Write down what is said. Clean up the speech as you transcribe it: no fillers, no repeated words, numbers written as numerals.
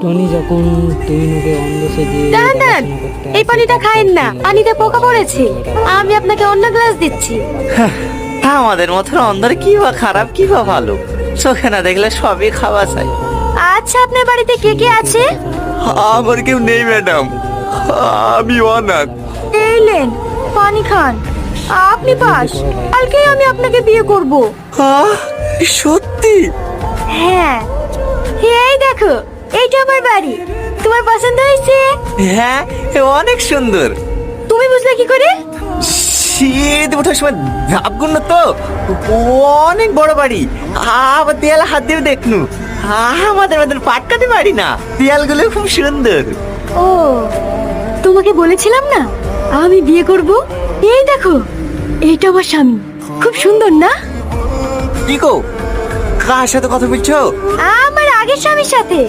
Tony যখন তুই ওকে অন্ধ সেজে দাঁড়ান দাঁড়ান, দেখাশোনা করতে এই আসে, পানিটা তখন খায়েন না, তুই পানিতে পোকা পড়েছে। আমি আপনাকে অন্য গ্লাস দিচ্ছি। আমাদের মতন অন্ধর কি বা খারাপ কি বা ভালো, চোখে না দেখলে সবই খাওয়া চাই। আচ্ছা, আপনার বাড়িতে কে কে আছে? আমার কেউ নেই ম্যাডাম, আমি অনাথ। এই নেন পানি খান, আপনি পাস। কালকে আমি আপনাকে বিয়ে করব। সত্যি? হ্যাঁ, এই দেখো, এইটা আমার বাড়ি। তোমার পছন্দ হয়েছে? হ্যাঁ, অনেক সুন্দর। তুমি বুঝলে কি করে? সিঁড়িতে ওঠার সময় ধাপগুলো তো অনেক বড় বাড়ি, আবার দেয়ালে হাত দিয়ে দেখনু। আমাদের মতন পাটকাতে পারি না, দেয়ালগুলো খুব সুন্দর। ও, তোমাকে বলেছিলাম না আমি বিয়ে করব। এই দেখো, এইটা আমার স্বামী। খুব সুন্দর না? কি গো, কার সাথে কথা বলছো? আমার আগের স্বামীর সাথে।